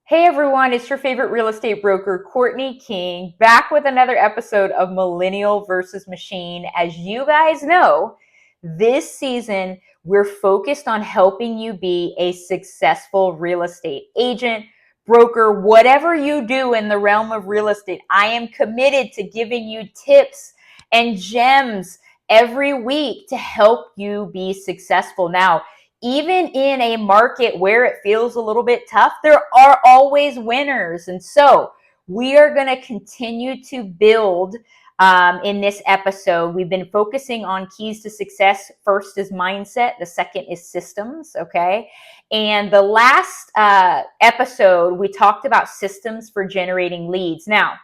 Hey everyone, it's your favorite real estate broker, Courtney King, back with another episode of Millennial versus Machine. As you guys know, this season we're focused on helping you be a successful real estate agent, broker, whatever you do in the realm of real estate. I am committed to giving you tips and gems every week to help you be successful. Now, even in a market where it feels a little bit tough, there are always winners. And so we are going to continue to build in this episode. We've been focusing on keys to success. First is mindset. The second is systems. Okay. And the last episode, we talked about systems for generating leads. Now,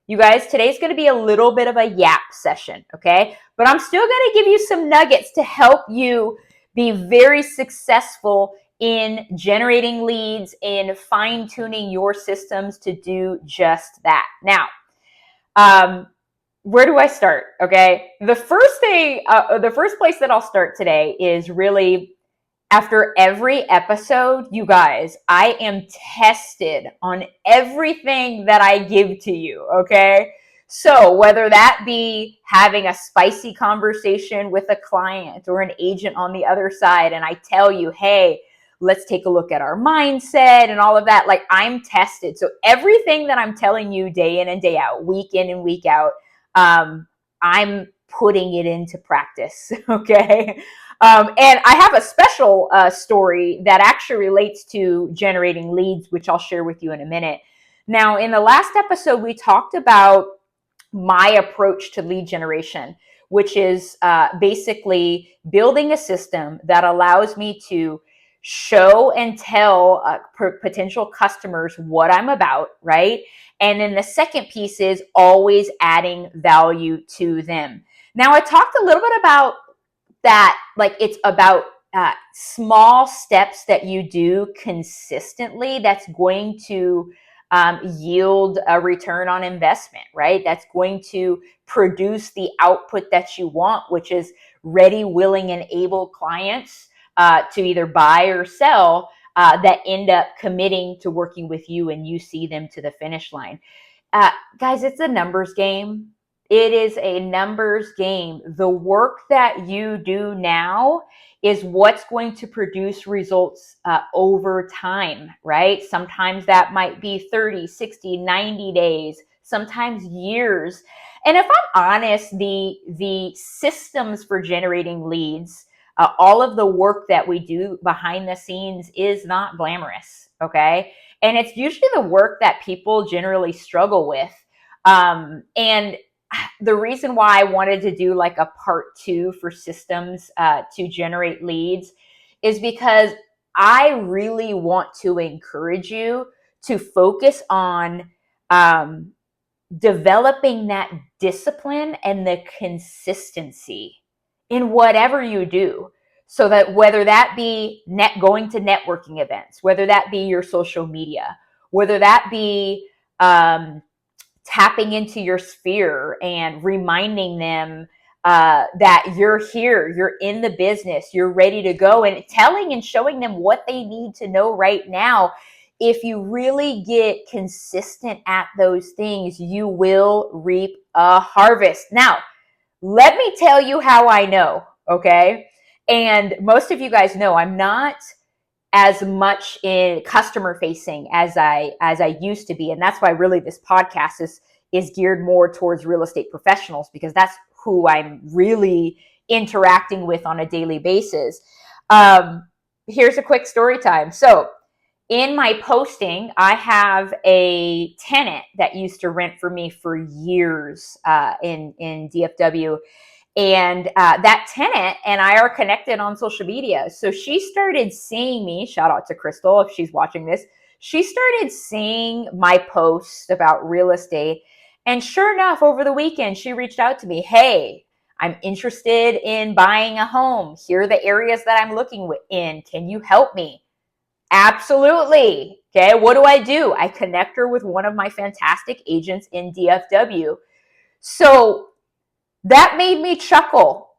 you guys, today's going to be a little bit of a yap session. Okay. But I'm still going to give you some nuggets to help you be very successful in generating leads, in fine-tuning your systems to do just that. Now, where do I start? Okay. The first place that I'll start today is really after every episode, you guys, I am tested on everything that I give to you. Okay. So whether that be having a spicy conversation with a client or an agent on the other side, and I tell you, hey, let's take a look at our mindset and all of that, like I'm tested. So everything that I'm telling you day in and day out, week in and week out, I'm putting it into practice. Okay. And I have a special story that actually relates to generating leads, which I'll share with you in a minute. Now, in the last episode, we talked about my approach to lead generation, which is basically building a system that allows me to show and tell potential customers what I'm about, right? And then the second piece is always adding value to them. Now, I talked a little bit about that, like it's about small steps that you do consistently that's going to yield a return on investment, right? That's going to produce the output that you want, which is ready, willing, and able clients to either buy or sell that end up committing to working with you and you see them to the finish line. Guys, it's a numbers game. It is a numbers game. The work that you do now is what's going to produce results over time, right? Sometimes that might be 30, 60, 90 days, sometimes years. And if I'm honest, the systems for generating leads, all of the work that we do behind the scenes is not glamorous, okay? And it's usually the work that people generally struggle with. And the reason why I wanted to do like a part 2 for systems to generate leads is because I really want to encourage you to focus on developing that discipline and the consistency in whatever you do. So that whether that be going to networking events, whether that be your social media, whether that be tapping into your sphere and reminding them that you're here, you're in the business, you're ready to go, and telling and showing them what they need to know right now. If you really get consistent at those things, you will reap a harvest. Now, let me tell you how I know, okay? And most of you guys know I'm not as much in customer facing as I used to be. And that's why really this podcast is geared more towards real estate professionals, because that's who I'm really interacting with on a daily basis. Here's a quick story time. So in my posting, I have a tenant that used to rent for me for years in DFW. And that tenant and I are connected on social media. So she started seeing me, shout out to Crystal if she's watching this. She started seeing my posts about real estate. And sure enough, over the weekend, she reached out to me. Hey, I'm interested in buying a home. Here are the areas that I'm looking in. Can you help me? Absolutely. Okay, what do? I connect her with one of my fantastic agents in DFW. So that made me chuckle.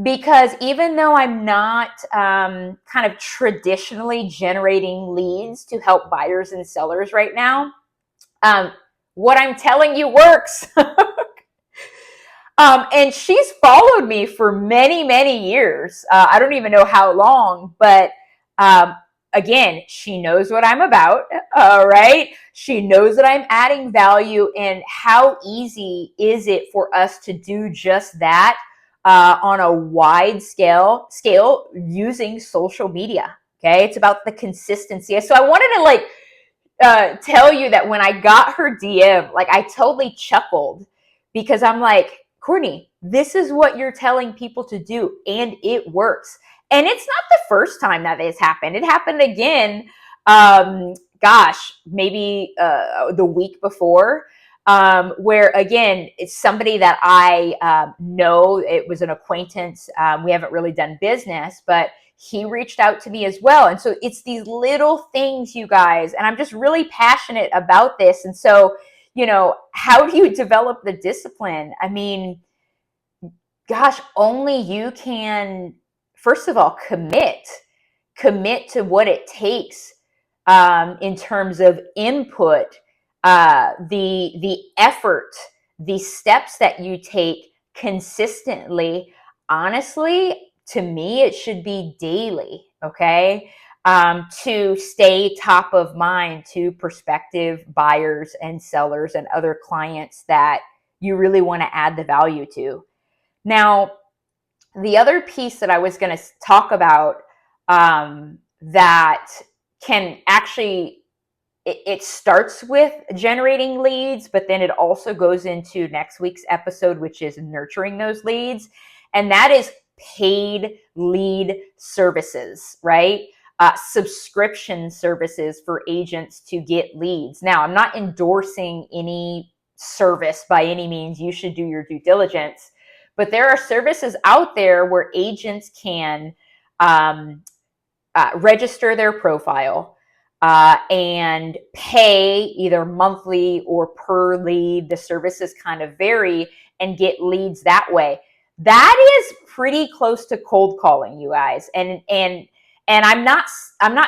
because even though I'm not kind of traditionally generating leads to help buyers and sellers right now, what I'm telling you works. And she's followed me for many, many years. I don't even know how long, but um, again, she knows what I'm about, right? She knows that I'm adding value, and how easy is it for us to do just that on a wide scale using social media. Okay, it's about the consistency. So I wanted to tell you that when I got her DM, like I totally chuckled, because I'm like, Courtney, this is what you're telling people to do, and it works. And it's not the first time that this happened. It happened again, maybe the week before, where again, it's somebody that I know. It was an acquaintance. We haven't really done business, but he reached out to me as well. And so it's these little things, you guys, and I'm just really passionate about this. And so, how do you develop the discipline? I mean, gosh, only you can, first of all, commit to what it takes in terms of input, the effort, the steps that you take consistently. Honestly, to me, it should be daily, okay? To stay top of mind to prospective buyers and sellers and other clients that you really want to add the value to. Now, the other piece that I was going to talk about that can actually, it starts with generating leads, but then it also goes into next week's episode, which is nurturing those leads. And that is paid lead services, right? Subscription services for agents to get leads. Now, I'm not endorsing any service by any means. You should do your due diligence. But there are services out there where agents can register their profile and pay either monthly or per lead. The services kind of vary, and get leads that way. That is pretty close to cold calling, you guys. And I'm not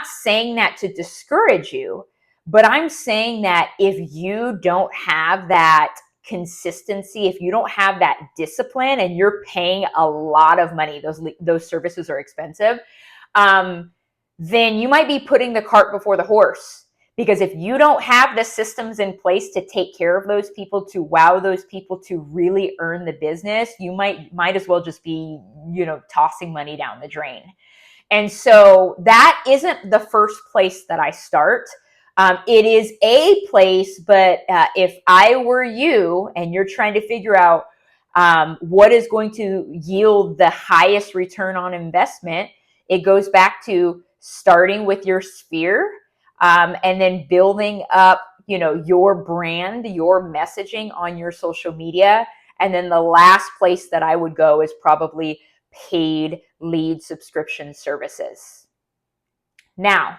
saying that to discourage you, but I'm saying that if you don't have that consistency, if you don't have that discipline, and you're paying a lot of money, those services are expensive, then you might be putting the cart before the horse. Because if you don't have the systems in place to take care of those people, to wow those people, to really earn the business, you might as well just be, tossing money down the drain. And so that isn't the first place that I start. It is a place, but if I were you and you're trying to figure out what is going to yield the highest return on investment, it goes back to starting with your sphere, and then building up, your brand, your messaging on your social media. And then the last place that I would go is probably paid lead subscription services. Now,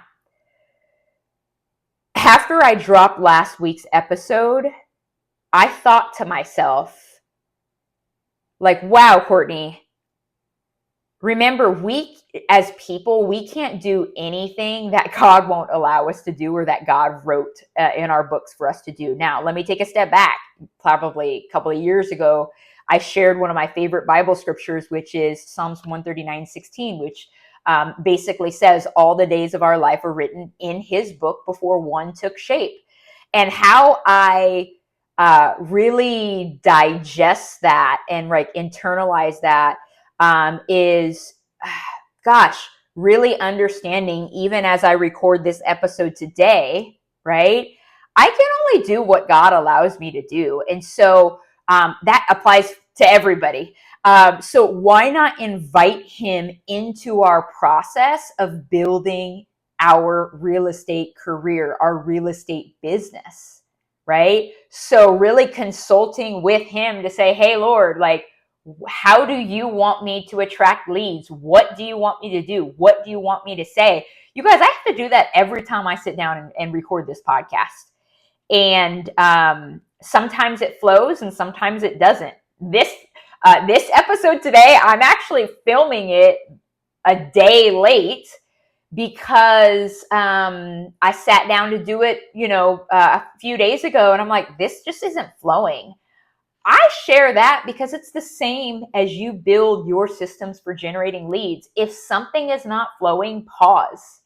after I dropped last week's episode, I thought to myself, like, wow, Courtney, remember, we as people, we can't do anything that God won't allow us to do, or that God wrote in our books for us to do. Now, let me take a step back. Probably a couple of years ago, I shared one of my favorite Bible scriptures, which is Psalms 139:16, which basically says all the days of our life are written in his book before one took shape. And how I really digest that and internalize that is, really understanding, even as I record this episode today, right? I can only do what God allows me to do. And so that applies to everybody. So why not invite him into our process of building our real estate career, our real estate business, right? So really consulting with him to say, hey, Lord, how do you want me to attract leads? What do you want me to do? What do you want me to say? You guys, I have to do that every time I sit down and record this podcast. And sometimes it flows and sometimes it doesn't. This episode today, I'm actually filming it a day late because I sat down to do it, a few days ago, and I'm like, this just isn't flowing. I share that because it's the same as you build your systems for generating leads. If something is not flowing, pause.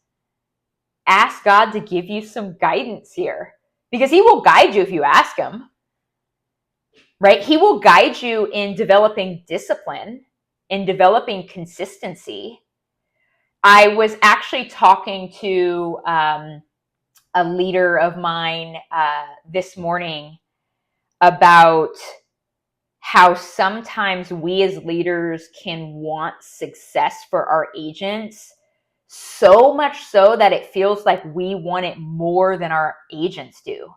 Ask God to give you some guidance here, because He will guide you if you ask Him, right? He will guide you in developing discipline, in developing consistency. I was actually talking to a leader of mine this morning about how sometimes we as leaders can want success for our agents, so much so that it feels like we want it more than our agents do.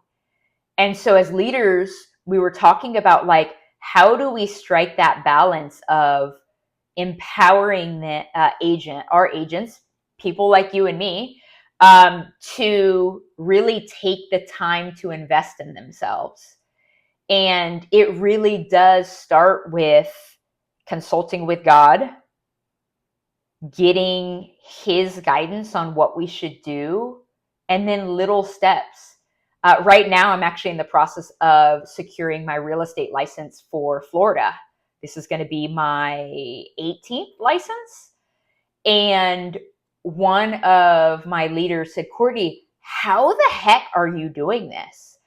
And so as leaders, we were talking about, like, how do we strike that balance of empowering the our agents, people like you and me, to really take the time to invest in themselves. And it really does start with consulting with God, getting His guidance on what we should do, and then little steps. Right now, I'm actually in the process of securing my real estate license for Florida. This is going to be my 18th license. And one of my leaders said, Courtney, how the heck are you doing this?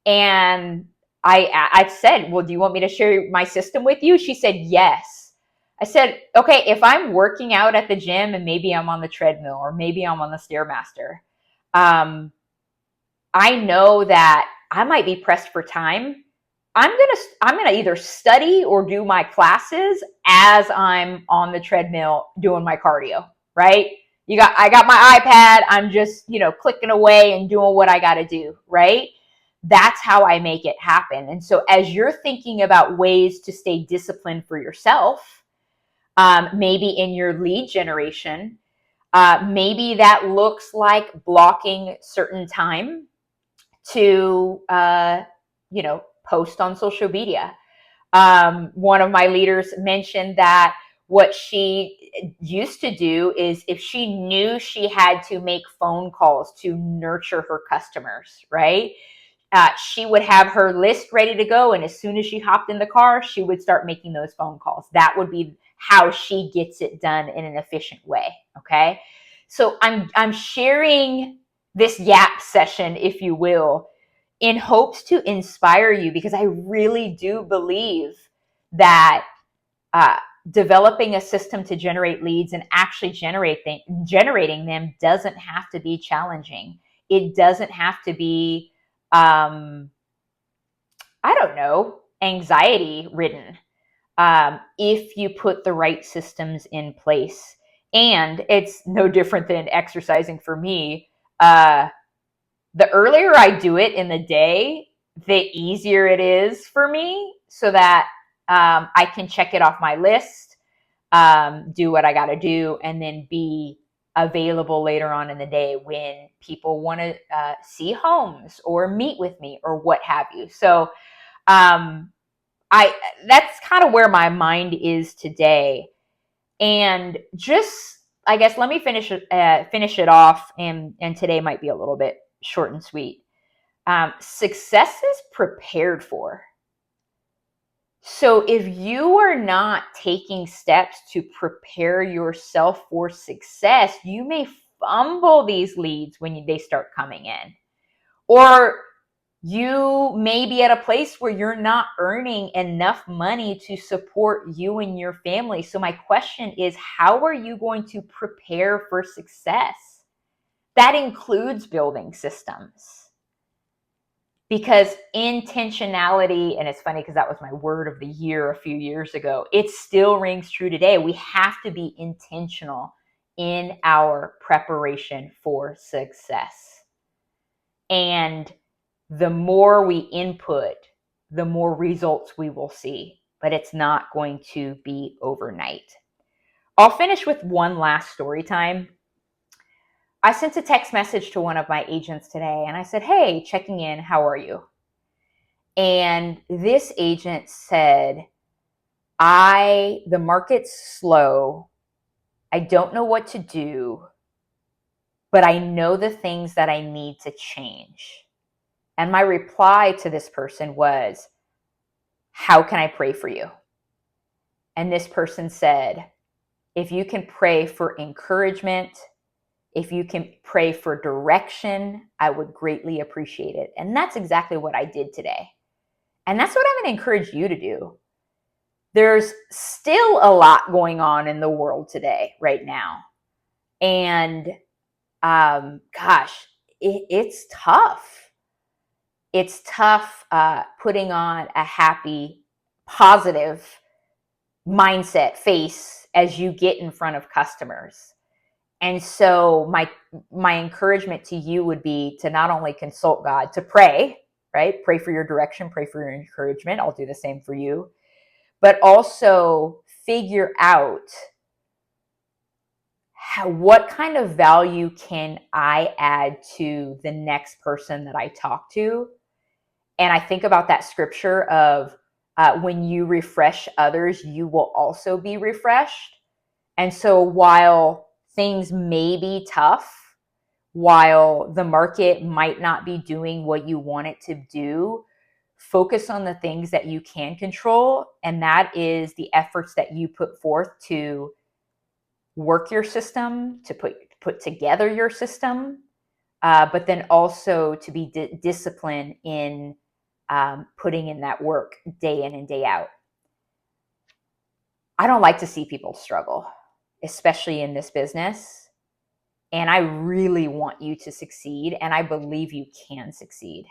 And I said, well, do you want me to share my system with you? She said, yes. I said, okay, if I'm working out at the gym and maybe I'm on the treadmill or maybe I'm on the Stairmaster, I know that I might be pressed for time. I'm gonna either study or do my classes as I'm on the treadmill doing my cardio, right? I got my iPad. I'm just, clicking away and doing what I got to do, right? That's how I make it happen. And so as you're thinking about ways to stay disciplined for yourself, maybe in your lead generation, maybe that looks like blocking certain time to, post on social media. One of my leaders mentioned that what she used to do is, if she knew she had to make phone calls to nurture her customers, right? She would have her list ready to go. And as soon as she hopped in the car, she would start making those phone calls. That would be how she gets it done in an efficient way. Okay. So I'm sharing this yap session, if you will, in hopes to inspire you, because I really do believe that developing a system to generate leads and actually generating them doesn't have to be challenging. It doesn't have to be, anxiety ridden, if you put the right systems in place. And it's no different than exercising for me. The earlier I do it in the day, the easier it is for me, so that I can check it off my list, do what I got to do, and then be available later on in the day when people want to see homes or meet with me or what have you. So that's kind of where my mind is today. And just, I guess, let me finish it off, and today might be a little bit short and sweet. Success is prepared for. So if you are not taking steps to prepare yourself for success, you may fumble these leads when they start coming in. Or you may be at a place where you're not earning enough money to support you and your family. So my question is, how are you going to prepare for success? That includes building systems. Because intentionality, and it's funny because that was my word of the year a few years ago, it still rings true today. We have to be intentional in our preparation for success. And the more we input, the more results we will see. But it's not going to be overnight. I'll finish with one last story time. I sent a text message to one of my agents today, and I said, hey, checking in, how are you? And this agent said, the market's slow. I don't know what to do, but I know the things that I need to change. And my reply to this person was, how can I pray for you? And this person said, if you can pray for encouragement, if you can pray for direction, I would greatly appreciate it. And that's exactly what I did today. And that's what I'm going to encourage you to do. There's still a lot going on in the world today, right now. And it's tough. It's tough putting on a happy, positive mindset face as you get in front of customers. And so my encouragement to you would be to not only consult God, to pray, right? Pray for your direction, pray for your encouragement. I'll do the same for you. But also figure out what kind of value can I add to the next person that I talk to. And I think about that scripture of when you refresh others, you will also be refreshed. And so while things may be tough, while the market might not be doing what you want it to do, focus on the things that you can control. And that is the efforts that you put forth to work your system, to put together your system, but then also to be disciplined in putting in that work day in and day out. I don't like to see people struggle, especially in this business. And I really want you to succeed, and I believe you can succeed.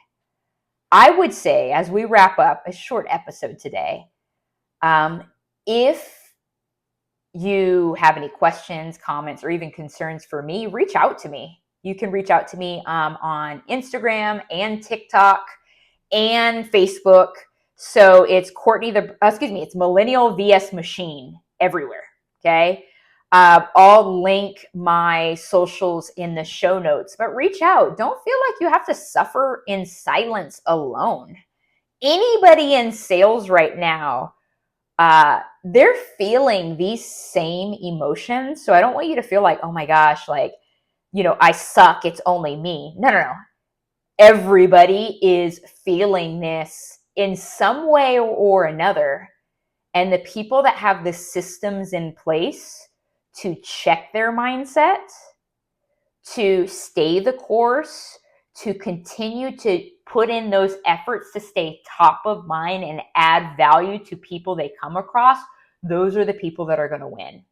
I would say, as we wrap up a short episode today, if you have any questions, comments, or even concerns for me, reach out to me. You can reach out to me on Instagram and TikTok and Facebook. So it's it's Millennial VS Machine everywhere. Okay. I'll link my socials in the show notes, but reach out. Don't feel like you have to suffer in silence alone. Anybody in sales right now, they're feeling these same emotions. So I don't want you to feel like, oh my gosh, like, I suck. It's only me. No. Everybody is feeling this in some way or another. And the people that have the systems in place to check their mindset, to stay the course, to continue to put in those efforts to stay top of mind and add value to people they come across, those are the people that are going to win.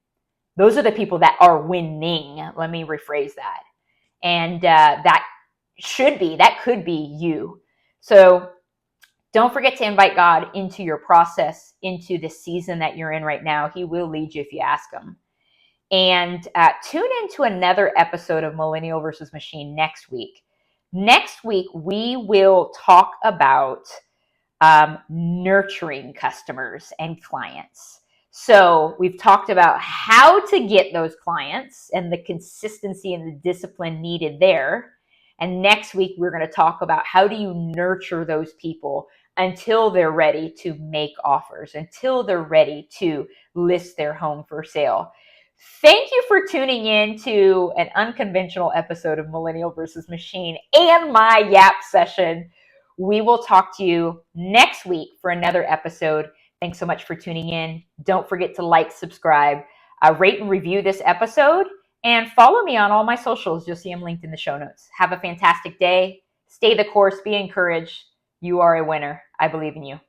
Those are the people that are winning. Let me rephrase that. And that could be you. So don't forget to invite God into your process, into the season that you're in right now. He will lead you if you ask him. And tune into another episode of Millennial versus Machine next week. Next week, we will talk about nurturing customers and clients. So we've talked about how to get those clients and the consistency and the discipline needed there. And next week, we're going to talk about how do you nurture those people until they're ready to make offers, until they're ready to list their home for sale. Thank you for tuning in to an unconventional episode of Millennial versus Machine and my Yap session. We will talk to you next week for another episode. Thanks so much for tuning in. Don't forget to like, subscribe, rate and review this episode, and follow me on all my socials. You'll see them linked in the show notes. Have a fantastic day. Stay the course. Be encouraged. You are a winner. I believe in you.